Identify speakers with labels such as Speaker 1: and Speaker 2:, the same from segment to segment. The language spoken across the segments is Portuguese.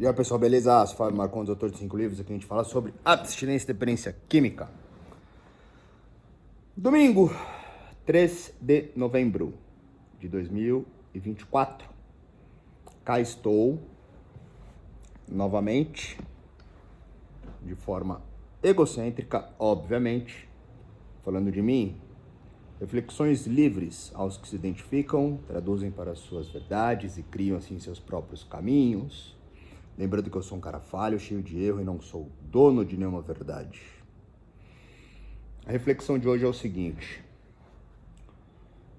Speaker 1: E aí, pessoal, beleza? Sou Fábio Marcondes, autor de 5 livros. Aqui a gente fala sobre abstinência e dependência química. Domingo, 3 de novembro de 2024. Cá estou, novamente, de forma egocêntrica, obviamente, falando de mim. Reflexões livres aos que se identificam, traduzem para suas verdades e criam assim seus próprios caminhos. Lembrando que eu sou um cara falho, cheio de erro e não sou dono de nenhuma verdade. A reflexão de hoje é o seguinte: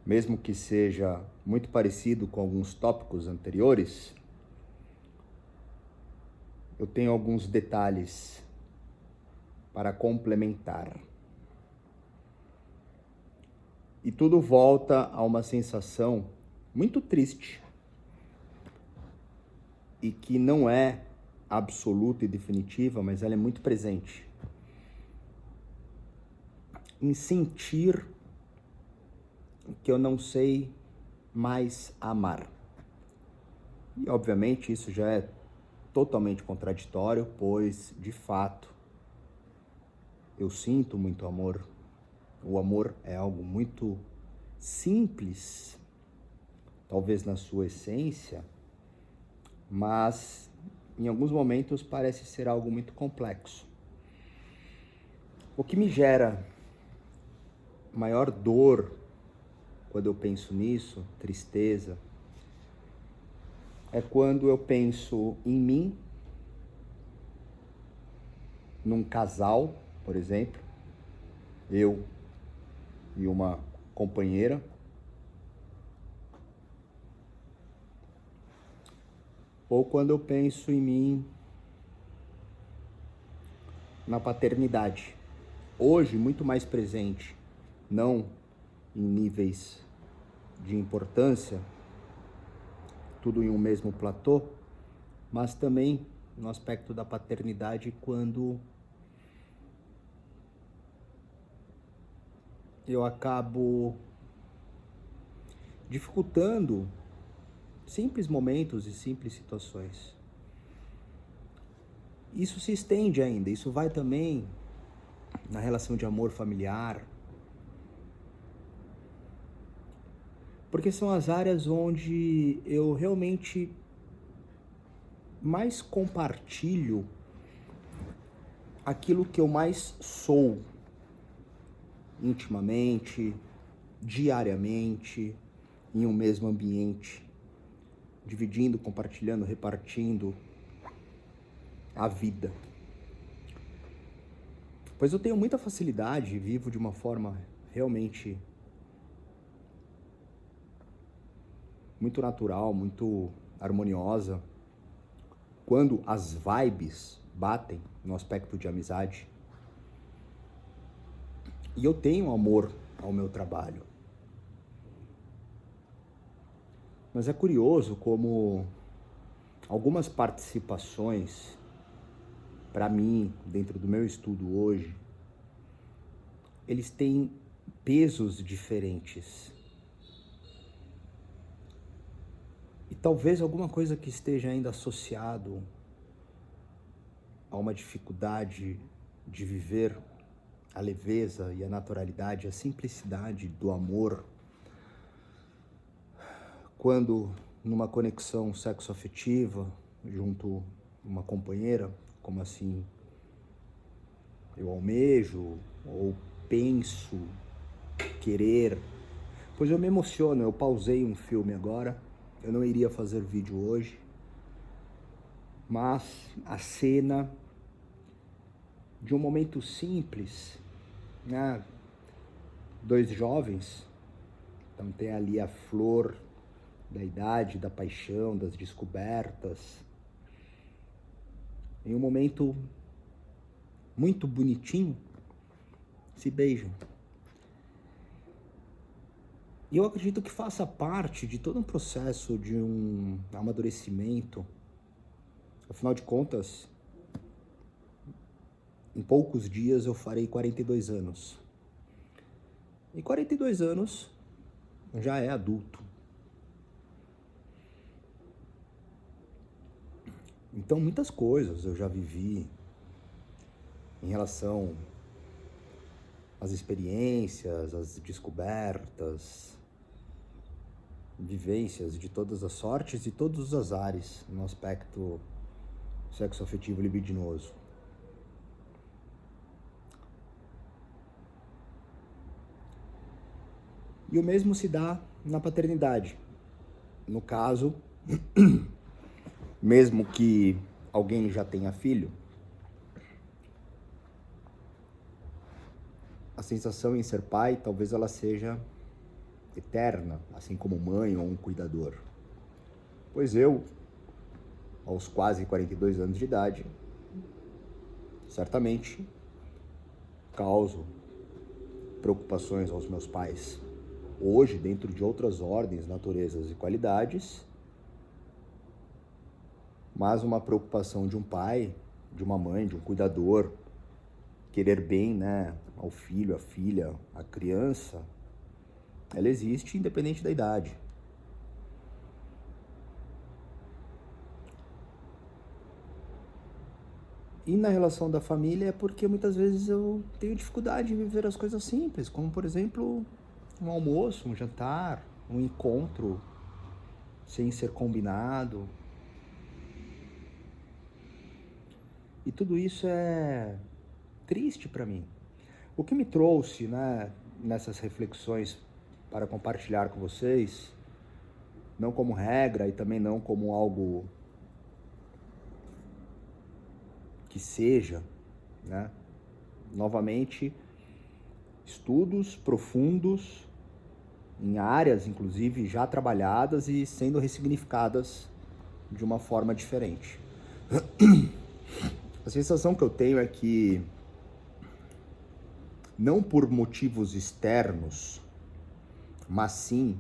Speaker 1: mesmo que seja muito parecido com alguns tópicos anteriores, eu tenho alguns detalhes para complementar. E tudo volta a uma sensação muito triste e que não é absoluta e definitiva, mas ela é muito presente. Em sentir que eu não sei mais amar. E obviamente isso já é totalmente contraditório, pois de fato eu sinto muito amor. O amor é algo muito simples, talvez na sua essência, mas em alguns momentos parece ser algo muito complexo. O que me gera maior dor quando eu penso nisso, tristeza, é quando eu penso em mim, num casal, por exemplo, eu e uma companheira, ou quando eu penso em mim na paternidade. Hoje, muito mais presente, não em níveis de importância, tudo em um mesmo platô, mas também no aspecto da paternidade, quando eu acabo dificultando simples momentos e simples situações. Isso se estende ainda, isso vai também na relação de amor familiar, porque são as áreas onde eu realmente mais compartilho aquilo que eu mais sou intimamente, diariamente, em um mesmo ambiente, dividindo, compartilhando, repartindo a vida. Pois eu tenho muita facilidade, vivo de uma forma realmente muito natural, muito harmoniosa, quando as vibes batem no aspecto de amizade. E eu tenho amor ao meu trabalho. Mas é curioso como algumas participações, para mim, dentro do meu estudo hoje, eles têm pesos diferentes. E talvez alguma coisa que esteja ainda associado a uma dificuldade de viver a leveza e a naturalidade, a simplicidade do amor, quando numa conexão sexoafetiva, junto a uma companheira, como assim eu almejo ou penso querer, pois eu me emociono. Eu pausei um filme agora, eu não iria fazer vídeo hoje, mas a cena de um momento simples, né? Dois jovens, então tem ali a flor da idade, da paixão, das descobertas, em um momento muito bonitinho, se beijam. E eu acredito que faça parte de todo um processo de um amadurecimento. Afinal de contas, em poucos dias eu farei 42 anos. E 42 anos já é adulto. Então, muitas coisas eu já vivi em relação às experiências, às descobertas, vivências de todas as sortes e todos os azares no aspecto sexo-afetivo libidinoso. E o mesmo se dá na paternidade. No caso, mesmo que alguém já tenha filho, a sensação em ser pai talvez ela seja eterna, assim como mãe ou um cuidador. Pois eu, aos quase 42 anos de idade, certamente causo preocupações aos meus pais. Hoje, dentro de outras ordens, naturezas e qualidades, mas uma preocupação de um pai, de uma mãe, de um cuidador, querer bem, né, ao filho, à filha, à criança, ela existe independente da idade. E na relação da família é porque muitas vezes eu tenho dificuldade em viver as coisas simples, como por exemplo, um almoço, um jantar, um encontro sem ser combinado. E tudo isso é triste para mim. O que me trouxe, né, nessas reflexões para compartilhar com vocês, não como regra e também não como algo que seja, né, novamente, estudos profundos em áreas, inclusive, já trabalhadas e sendo ressignificadas de uma forma diferente. A sensação que eu tenho é que, não por motivos externos, mas sim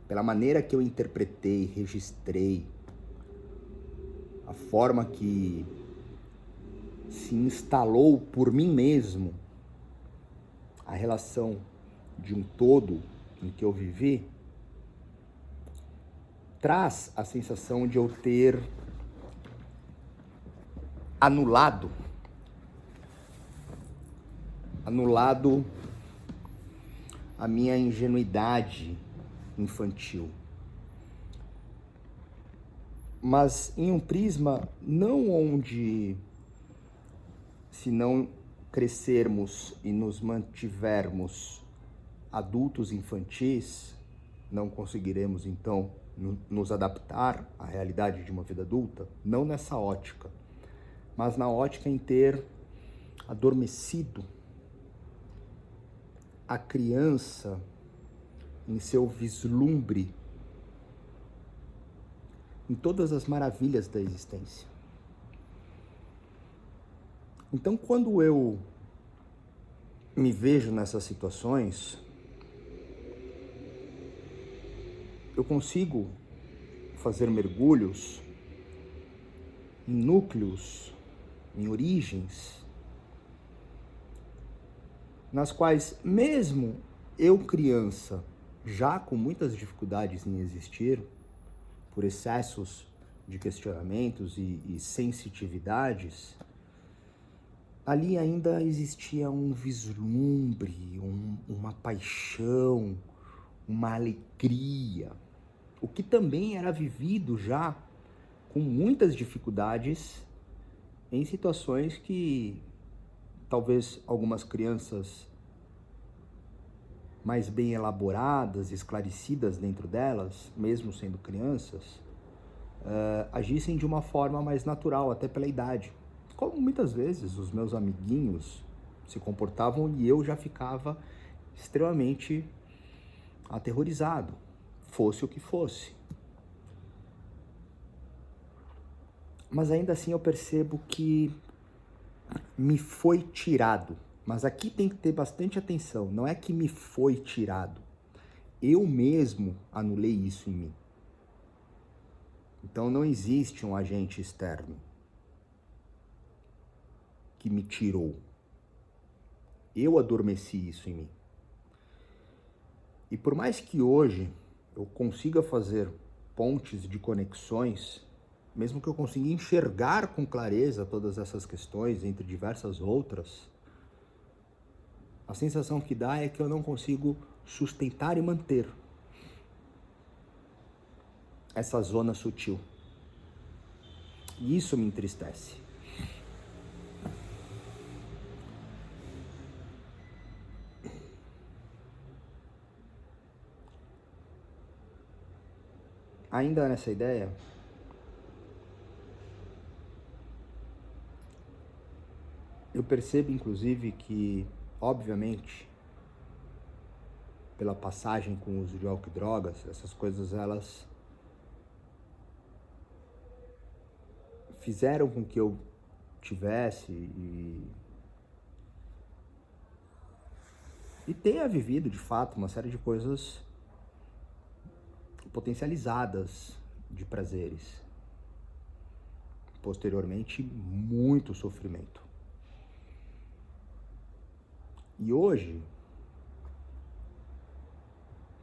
Speaker 1: pela maneira que eu interpretei, registrei, a forma que se instalou por mim mesmo a relação de um todo em que eu vivi, traz a sensação de eu ter anulado a minha ingenuidade infantil. Mas em um prisma não onde, se não crescermos e nos mantivermos adultos infantis, não conseguiremos então nos adaptar à realidade de uma vida adulta, não nessa ótica, mas na ótica em ter adormecido a criança em seu vislumbre em todas as maravilhas da existência. Então, quando eu me vejo nessas situações, eu consigo fazer mergulhos em núcleos, em origens, nas quais, mesmo eu criança, já com muitas dificuldades em existir, por excessos de questionamentos e sensitividades, ali ainda existia um vislumbre, uma paixão, uma alegria, o que também era vivido já com muitas dificuldades em situações que talvez algumas crianças mais bem elaboradas, esclarecidas dentro delas, mesmo sendo crianças, agissem de uma forma mais natural, até pela idade. Como muitas vezes os meus amiguinhos se comportavam e eu já ficava extremamente aterrorizado, fosse o que fosse. Mas ainda assim eu percebo que me foi tirado. Mas aqui tem que ter bastante atenção, não é que me foi tirado. Eu mesmo anulei isso em mim. Então não existe um agente externo que me tirou. Eu adormeci isso em mim. E por mais que hoje eu consiga fazer pontes de conexões mesmo que eu consiga enxergar com clareza todas essas questões, entre diversas outras, a sensação que dá é que eu não consigo sustentar e manter essa zona sutil. E isso me entristece. Ainda nessa ideia, eu percebo inclusive que, obviamente, pela passagem com o uso de álcool e drogas, essas coisas elas fizeram com que eu tivesse e tenha vivido de fato uma série de coisas potencializadas de prazeres. Posteriormente, muito sofrimento. E hoje,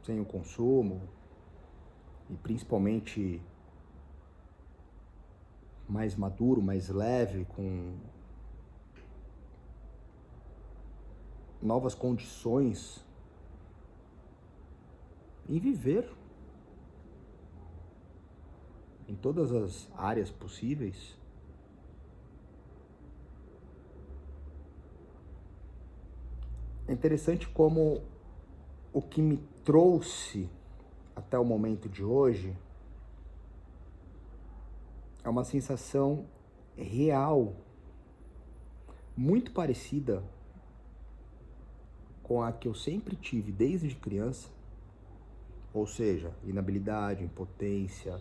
Speaker 1: sem o consumo, e principalmente mais maduro, mais leve, com novas condições em viver em todas as áreas possíveis, é interessante como o que me trouxe até o momento de hoje é uma sensação real, muito parecida com a que eu sempre tive desde criança, ou seja, inabilidade, impotência,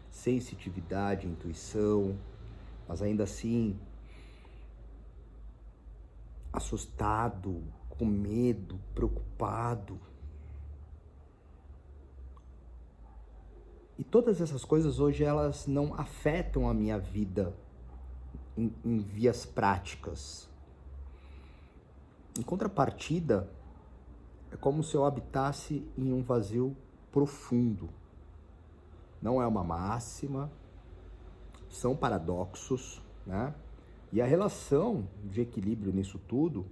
Speaker 1: sensitividade, intuição, mas ainda assim assustado, com medo, preocupado. E todas essas coisas hoje elas não afetam a minha vida em vias práticas. Em contrapartida, é como se eu habitasse em um vazio profundo. Não é uma máxima, são paradoxos, né? E a relação de equilíbrio nisso tudo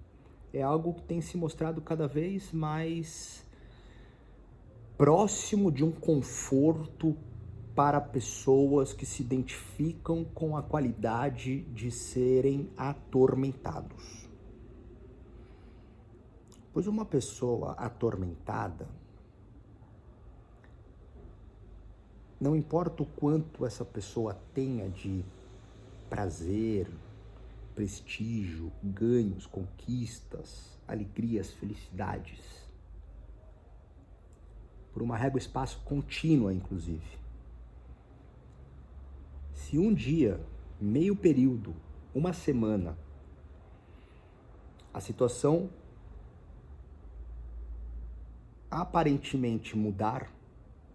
Speaker 1: é algo que tem se mostrado cada vez mais próximo de um conforto para pessoas que se identificam com a qualidade de serem atormentados. Pois uma pessoa atormentada, não importa o quanto essa pessoa tenha de prazer, prestígio, ganhos, conquistas, alegrias, felicidades, por uma régua espaço contínua, inclusive. Se um dia, meio período, uma semana, a situação aparentemente mudar,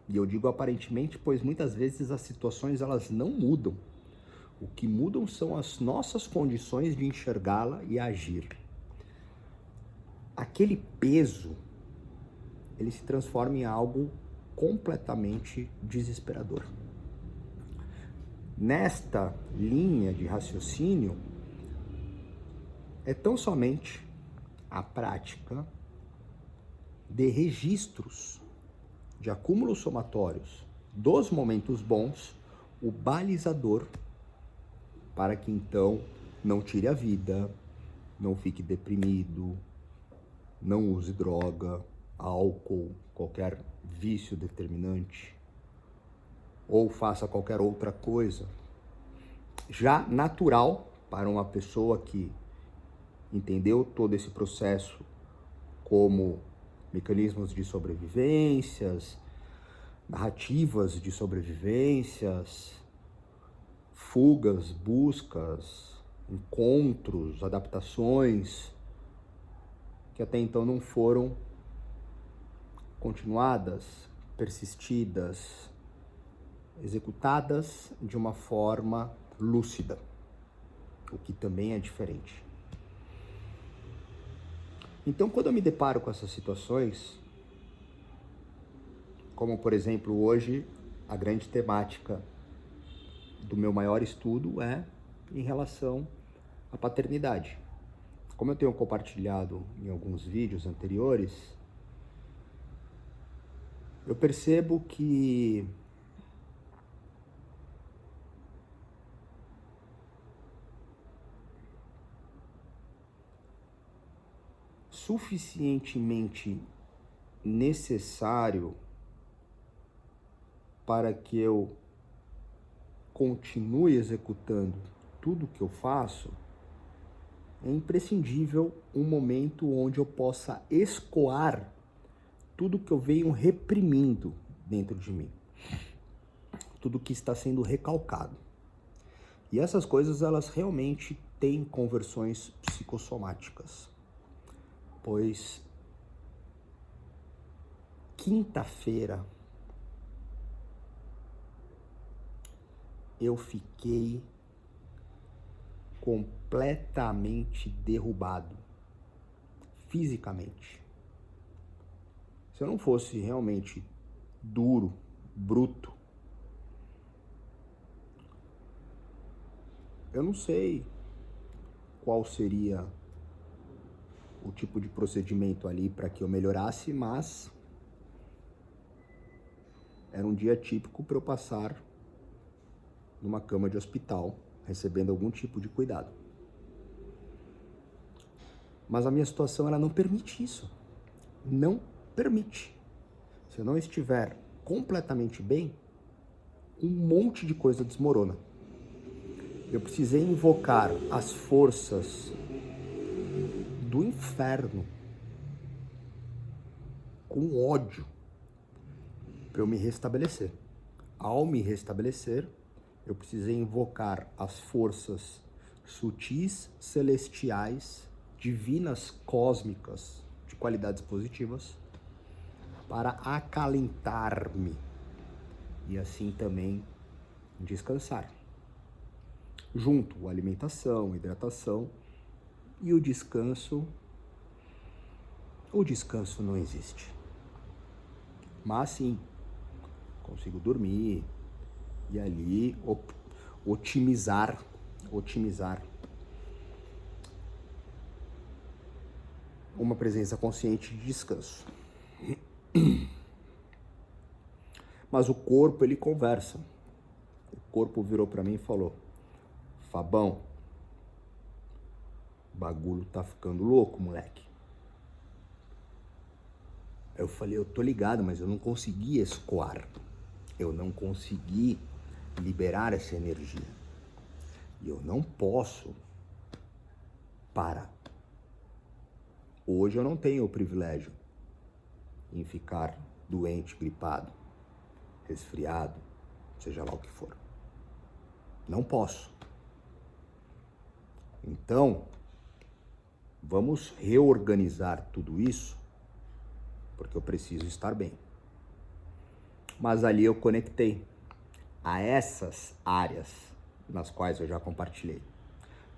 Speaker 1: e eu digo aparentemente, pois muitas vezes as situações elas não mudam. O que mudam são as nossas condições de enxergá-la e agir. Aquele peso, ele se transforma em algo completamente desesperador. Nesta linha de raciocínio, é tão somente a prática de registros, de acúmulos somatórios dos momentos bons, o balizador para que então não tire a vida, não fique deprimido, não use droga, álcool, qualquer vício determinante, ou faça qualquer outra coisa. Já natural para uma pessoa que entendeu todo esse processo como mecanismos de sobrevivências, narrativas de sobrevivências, fugas, buscas, encontros, adaptações, que até então não foram continuadas, persistidas, executadas de uma forma lúcida, o que também é diferente. Então, quando eu me deparo com essas situações, como por exemplo hoje, a grande temática do meu maior estudo é em relação à paternidade. Como eu tenho compartilhado em alguns vídeos anteriores, eu percebo que suficientemente necessário para que eu continue executando tudo que eu faço, é imprescindível um momento onde eu possa escoar tudo que eu venho reprimindo dentro de mim, tudo que está sendo recalcado. E essas coisas, elas realmente têm conversões psicossomáticas, pois quinta-feira eu fiquei completamente derrubado, fisicamente. Se eu não fosse realmente duro, bruto, eu não sei qual seria o tipo de procedimento ali para que eu melhorasse, mas era um dia típico para eu passar numa cama de hospital, recebendo algum tipo de cuidado. Mas a minha situação, ela não permite isso. Não permite. Se eu não estiver completamente bem, um monte de coisa desmorona. Eu precisei invocar as forças do inferno com ódio para eu me restabelecer. Ao me restabelecer, eu precisei invocar as forças sutis, celestiais, divinas, cósmicas, de qualidades positivas, para acalentar-me e assim também descansar. Junto, a alimentação, a hidratação e o descanso não existe. Mas sim, consigo dormir e ali otimizar uma presença consciente de descanso. Mas o corpo, ele conversa. O corpo virou para mim e falou: Fabão, o bagulho tá ficando louco, moleque. Eu falei: eu tô ligado, mas eu não consegui escoar. Eu não consegui liberar essa energia. E eu não posso parar. Hoje eu não tenho o privilégio em ficar doente, gripado, resfriado, seja lá o que for. Não posso. Então, vamos reorganizar tudo isso, porque eu preciso estar bem. Mas ali eu conectei a essas áreas nas quais eu já compartilhei.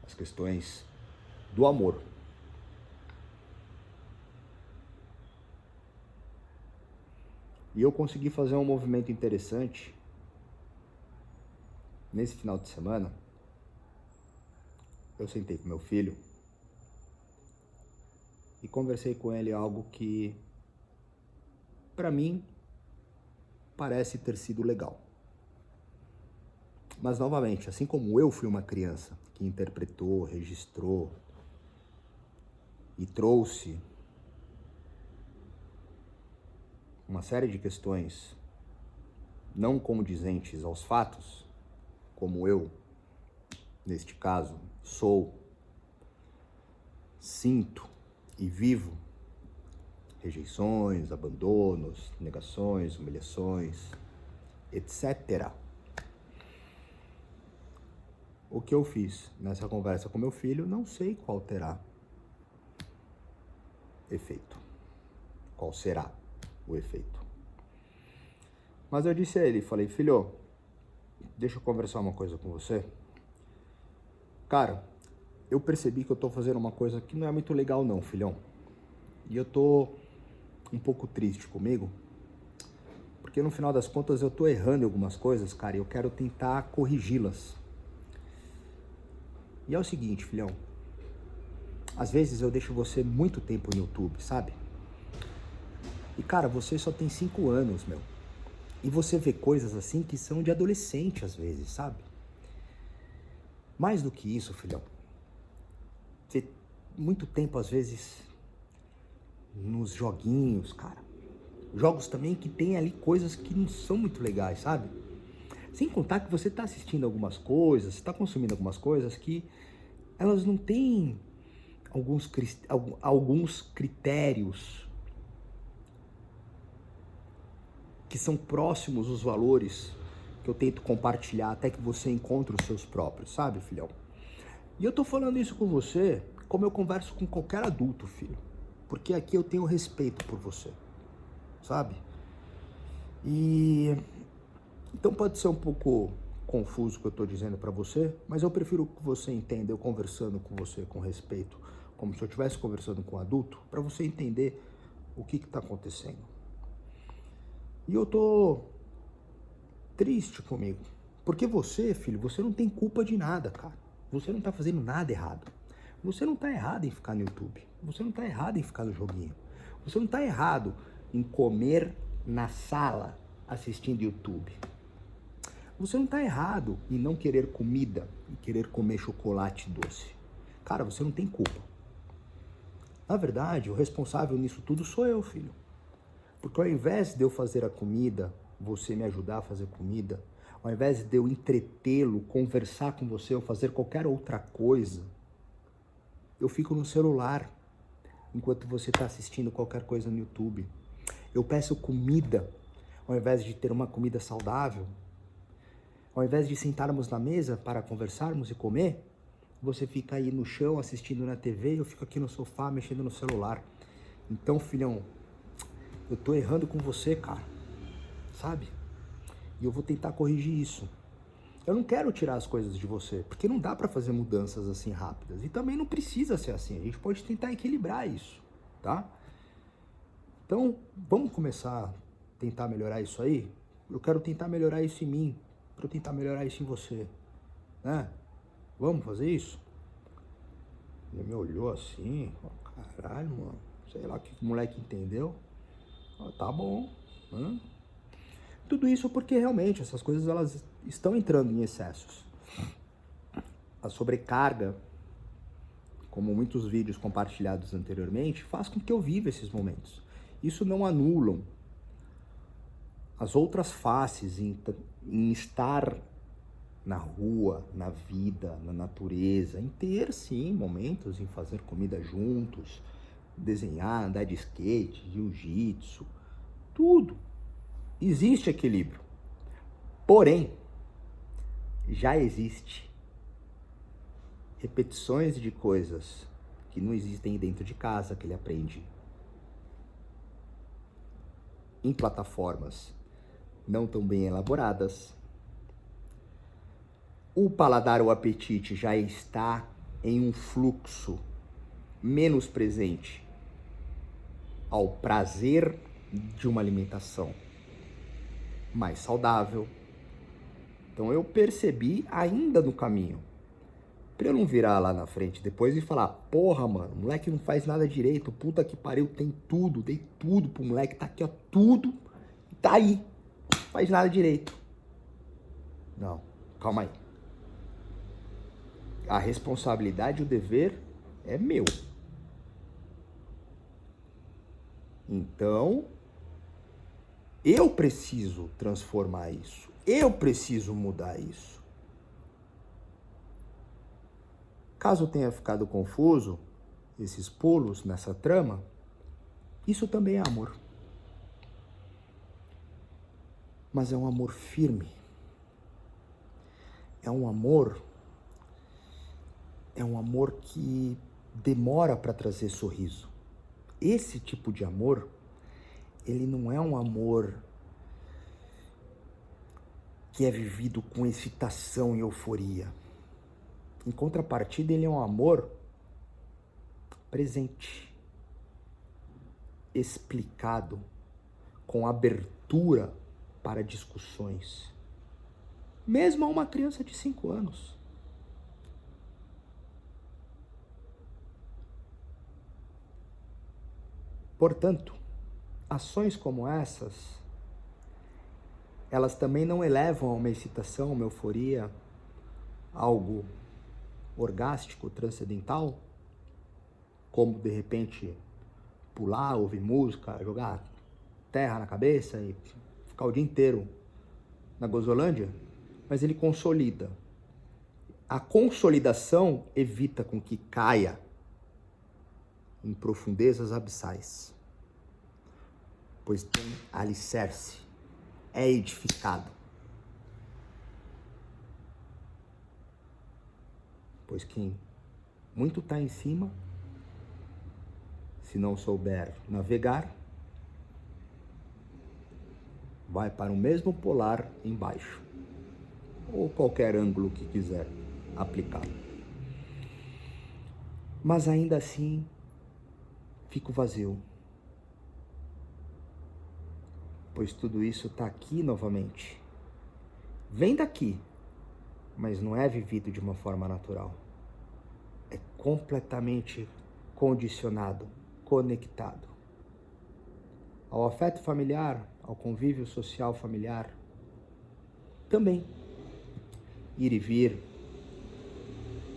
Speaker 1: As questões do amor. E eu consegui fazer um movimento interessante nesse final de semana. Eu sentei com meu filho e conversei com ele algo que, para mim, parece ter sido legal. Mas, novamente, assim como eu fui uma criança que interpretou, registrou e trouxe uma série de questões não condizentes aos fatos, como eu, neste caso, sou, sinto e vivo rejeições, abandonos, negações, humilhações, etc. O que eu fiz nessa conversa com meu filho, não sei qual terá efeito. Qual será o efeito? Mas eu disse a ele, falei: filho, deixa eu conversar uma coisa com você. Cara, eu percebi que eu tô fazendo uma coisa que não é muito legal não, filhão. E eu tô um pouco triste comigo, porque porque no final das contas eu tô errando em algumas coisas, cara, e eu quero tentar corrigi-las. E é o seguinte, filhão, às vezes eu deixo você muito tempo no YouTube, sabe? E cara, você só tem 5 anos, meu. E você vê coisas assim que são de adolescente às vezes, sabe? Mais do que isso, filhão, você muito tempo às vezes nos joguinhos, cara. Jogos também que tem ali coisas que não são muito legais, sabe? Sem contar que você tá assistindo algumas coisas, você tá consumindo algumas coisas que elas não têm alguns critérios que são próximos os valores que eu tento compartilhar até que você encontre os seus próprios, sabe, filhão? E eu tô falando isso com você como eu converso com qualquer adulto, filho. Porque aqui eu tenho respeito por você, sabe? E então pode ser um pouco confuso o que eu tô dizendo pra você, mas eu prefiro que você entenda eu conversando com você com respeito, como se eu estivesse conversando com um adulto, pra você entender o que tá acontecendo. E eu tô triste comigo, porque você, filho, você não tem culpa de nada, cara. Você não tá fazendo nada errado. Você não tá errado em ficar no YouTube. Você não tá errado em ficar no joguinho. Você não tá errado em comer na sala assistindo YouTube. Você não tá errado em não querer comida e querer comer chocolate doce. Cara, você não tem culpa. Na verdade, o responsável nisso tudo sou eu, filho. Porque ao invés de eu fazer a comida, você me ajudar a fazer comida, ao invés de eu entretê-lo, conversar com você ou fazer qualquer outra coisa, eu fico no celular enquanto você está assistindo qualquer coisa no YouTube. Eu peço comida, ao invés de ter uma comida saudável. Ao invés de sentarmos na mesa para conversarmos e comer, você fica aí no chão assistindo na TV e eu fico aqui no sofá mexendo no celular. Então, filhão, eu tô errando com você, cara, sabe? E eu vou tentar corrigir isso. Eu não quero tirar as coisas de você, porque não dá pra fazer mudanças assim rápidas. E também não precisa ser assim, a gente pode tentar equilibrar isso, tá? Então, vamos começar a tentar melhorar isso aí? Eu quero tentar melhorar isso em mim, pra eu tentar melhorar isso em você, né? Vamos fazer isso? Ele me olhou assim, ó, caralho, mano, sei lá o que o moleque entendeu. Ó, tá bom, né? Tudo isso porque realmente essas coisas elas estão entrando em excessos. A sobrecarga, como muitos vídeos compartilhados anteriormente, faz com que eu viva esses momentos. Isso não anulam as outras faces em estar na rua, na vida, na natureza, em ter sim momentos em fazer comida juntos, desenhar, andar de skate, jiu-jitsu, tudo. Existe equilíbrio. Porém, já existe repetições de coisas que não existem dentro de casa, que ele aprende em plataformas não tão bem elaboradas. O paladar, o apetite já está em um fluxo menos presente ao prazer de uma alimentação mais saudável. Então eu percebi ainda no caminho, pra eu não virar lá na frente depois e falar, porra, mano, o moleque não faz nada direito, puta que pariu, tem tudo, dei tudo pro moleque, tá aqui, ó, tudo, tá aí, não faz nada direito. Não, calma aí. A responsabilidade e o dever é meu. Então, eu preciso transformar isso. Eu preciso mudar isso. Caso tenha ficado confuso, esses pulos nessa trama, isso também é amor. Mas é um amor firme. É um amor que demora para trazer sorriso. Esse tipo de amor, ele não é um amor que é vivido com excitação e euforia. Em contrapartida, ele é um amor presente, explicado, com abertura para discussões, mesmo a uma criança de 5 anos. Portanto, ações como essas, elas também não elevam a uma excitação, uma euforia, algo orgástico, transcendental, como de repente pular, ouvir música, jogar terra na cabeça e ficar o dia inteiro na Gozolândia, mas ele consolida. A consolidação evita com que caia em profundezas abissais, pois tem alicerce, é edificado. Pois quem muito está em cima, se não souber navegar, vai para o mesmo polar embaixo, ou qualquer ângulo que quiser aplicar. Mas ainda assim, fico vazio, pois tudo isso está aqui novamente. Vem daqui, mas não é vivido de uma forma natural. É completamente condicionado, conectado ao afeto familiar, ao convívio social familiar. Também ir e vir,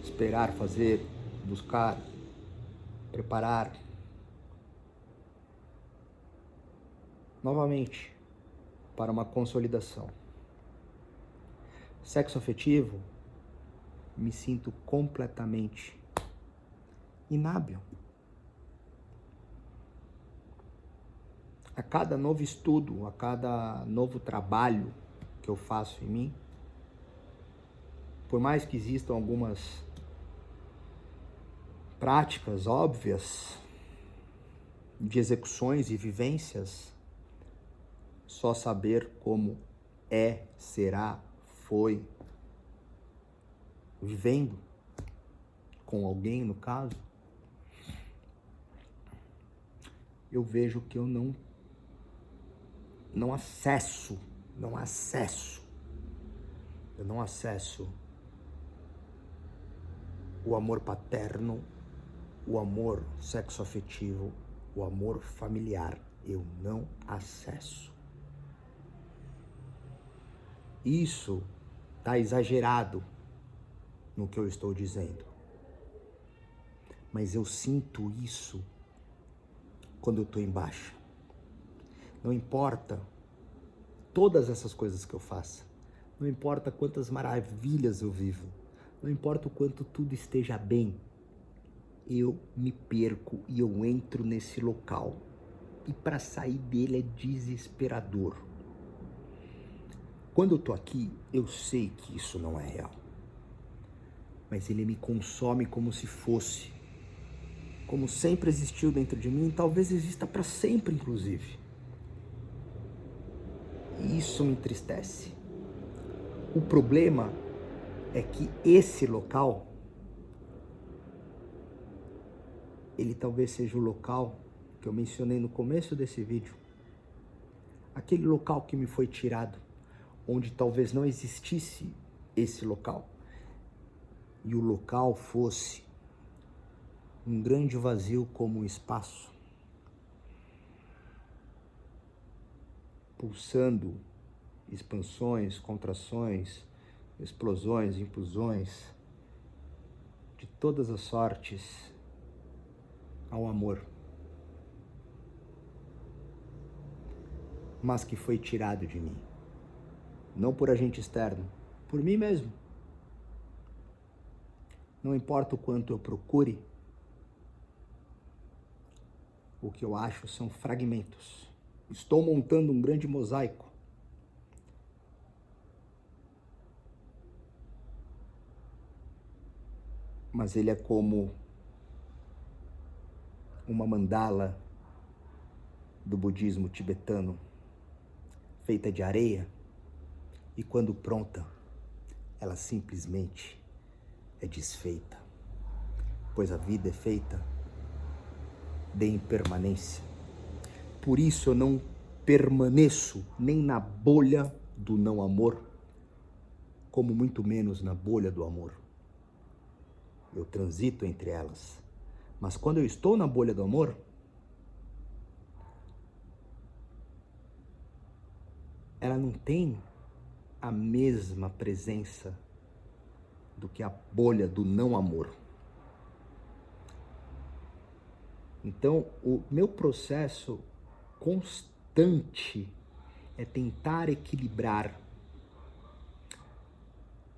Speaker 1: esperar, fazer, buscar, preparar. Novamente, para uma consolidação. Sexo afetivo, me sinto completamente inábil. A cada novo estudo, a cada novo trabalho que eu faço em mim, por mais que existam algumas práticas óbvias de execuções e vivências, só saber como é, será, foi, vivendo com alguém, no caso, eu vejo que eu não acesso o amor paterno, o amor sexoafetivo, o amor familiar. Eu não acesso. Isso está exagerado no que eu estou dizendo. Mas eu sinto isso quando eu estou em baixa. Não importa todas essas coisas que eu faça. Não importa quantas maravilhas eu vivo. Não importa o quanto tudo esteja bem. Eu me perco e eu entro nesse local. E para sair dele é desesperador. Quando eu tô aqui, eu sei que isso não é real. Mas ele me consome como se fosse. Como sempre existiu dentro de mim, talvez exista para sempre, inclusive. E isso me entristece. O problema é que esse local, ele talvez seja o local que eu mencionei no começo desse vídeo. Aquele local que me foi tirado, onde talvez não existisse esse local. E o local fosse um grande vazio como um espaço, pulsando expansões, contrações, explosões, impulsões, de todas as sortes, ao amor. Mas que foi tirado de mim. Não por agente externo, por mim mesmo. Não importa o quanto eu procure, o que eu acho são fragmentos. Estou montando um grande mosaico. Mas ele é como uma mandala do budismo tibetano, feita de areia, e quando pronta, ela simplesmente é desfeita, pois a vida é feita de impermanência. Por isso eu não permaneço nem na bolha do não amor, como muito menos na bolha do amor. Eu transito entre elas. Mas quando eu estou na bolha do amor, ela não tem a mesma presença do que a bolha do não amor. Então, o meu processo constante é tentar equilibrar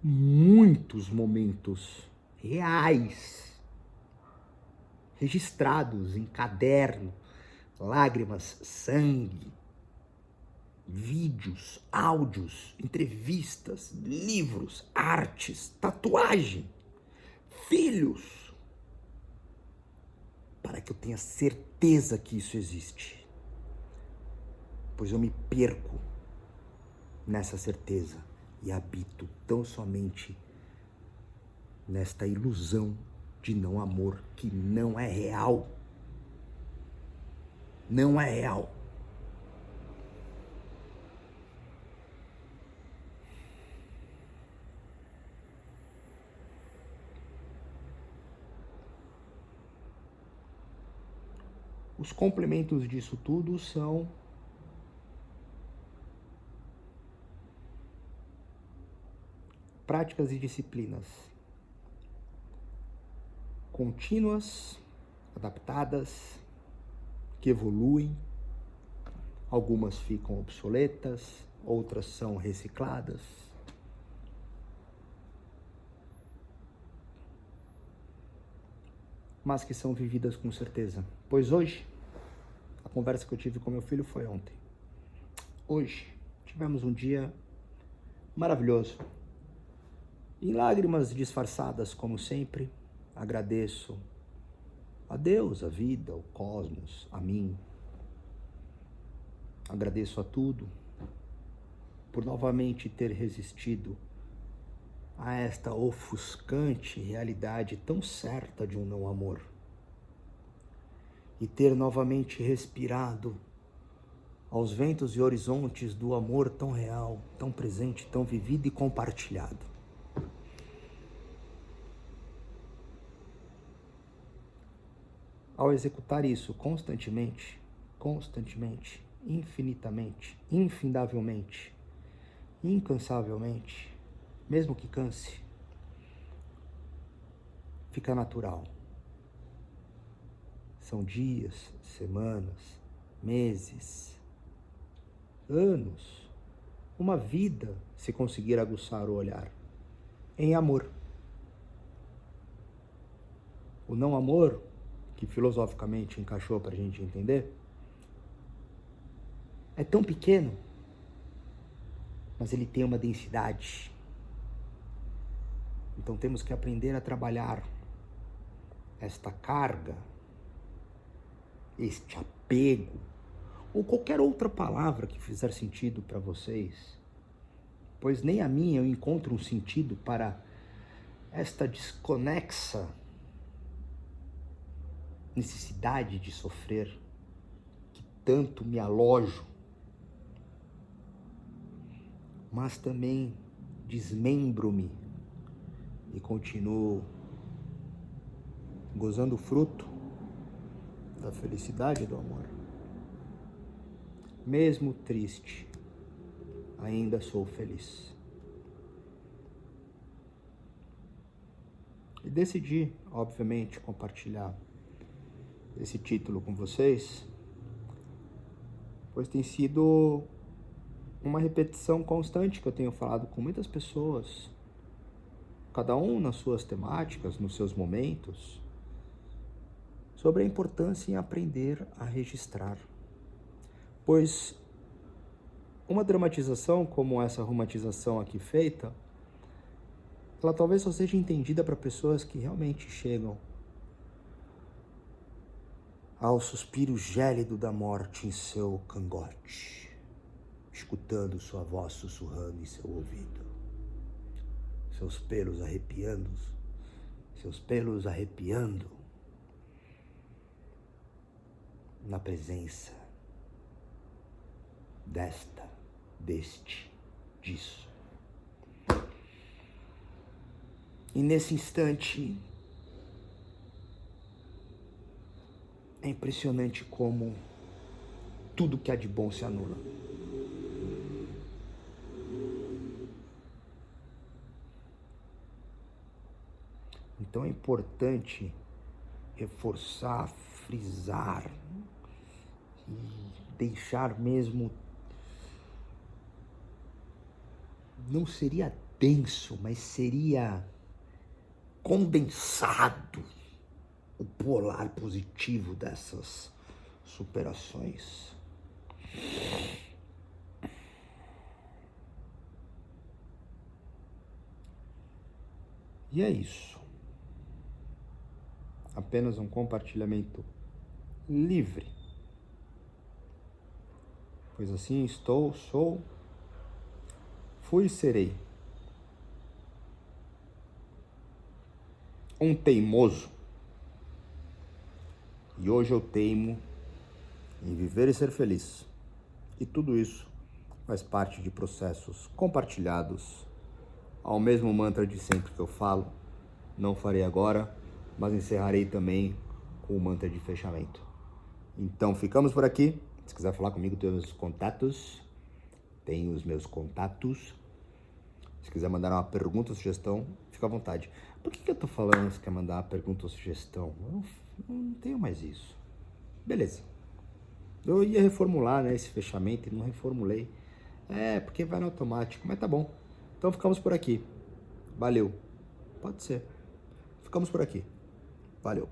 Speaker 1: muitos momentos reais, registrados em caderno, lágrimas, sangue, vídeos, áudios, entrevistas, livros, artes, tatuagem, filhos, para que eu tenha certeza que isso existe. Pois eu me perco nessa certeza e habito tão somente nesta ilusão de não amor que não é real. Não é real. Os complementos disso tudo são práticas e disciplinas contínuas, adaptadas, que evoluem. Algumas ficam obsoletas, outras são recicladas. Mas que são vividas com certeza. Pois hoje, a conversa que eu tive com meu filho foi ontem. Hoje, tivemos um dia maravilhoso. Em lágrimas disfarçadas, como sempre, agradeço a Deus, a vida, o cosmos, a mim. Agradeço a tudo por novamente ter resistido a esta ofuscante realidade tão certa de um não amor. E ter novamente respirado aos ventos e horizontes do amor tão real, tão presente, tão vivido e compartilhado. Ao executar isso constantemente, infinitamente, infindavelmente, incansavelmente, mesmo que canse, fica natural. São dias, semanas, meses, anos, uma vida se conseguir aguçar o olhar em amor. O não amor, que filosoficamente encaixou para a gente entender, é tão pequeno, mas ele tem uma densidade. Então temos que aprender a trabalhar esta carga, este apego, ou qualquer outra palavra que fizer sentido para vocês, pois nem a mim eu encontro um sentido para esta desconexa necessidade de sofrer que tanto me alojo, mas também desmembro-me e continuo gozando o fruto da felicidade e do amor. Mesmo triste, ainda sou feliz. E decidi, obviamente, compartilhar esse título com vocês, pois tem sido uma repetição constante que eu tenho falado com muitas pessoas, cada um nas suas temáticas, nos seus momentos, sobre a importância em aprender a registrar. Pois uma dramatização como essa romantização aqui feita, ela talvez só seja entendida para pessoas que realmente chegam ao suspiro gélido da morte em seu cangote, escutando sua voz sussurrando em seu ouvido, seus pelos arrepiando na presença disso. E nesse instante, é impressionante como tudo que há de bom se anula. Então é importante reforçar, frisar e deixar mesmo. Não seria denso, mas seria condensado o polar positivo dessas superações. E é isso. Apenas um compartilhamento livre. Pois assim estou, sou, fui e serei. Um teimoso. E hoje eu teimo em viver e ser feliz. E tudo isso faz parte de processos compartilhados ao mesmo mantra de sempre que eu falo. Não farei agora, mas encerrarei também com o mantra de fechamento. Então ficamos por aqui. Se quiser falar comigo, tem os contatos. Se quiser mandar uma pergunta ou sugestão, fica à vontade. Por que eu tô falando se quer mandar uma pergunta ou sugestão? Eu não tenho mais isso. Beleza. Eu ia reformular, né, esse fechamento e não reformulei. Porque vai no automático, mas tá bom. Então ficamos por aqui. Valeu. Pode ser. Ficamos por aqui. Valeu.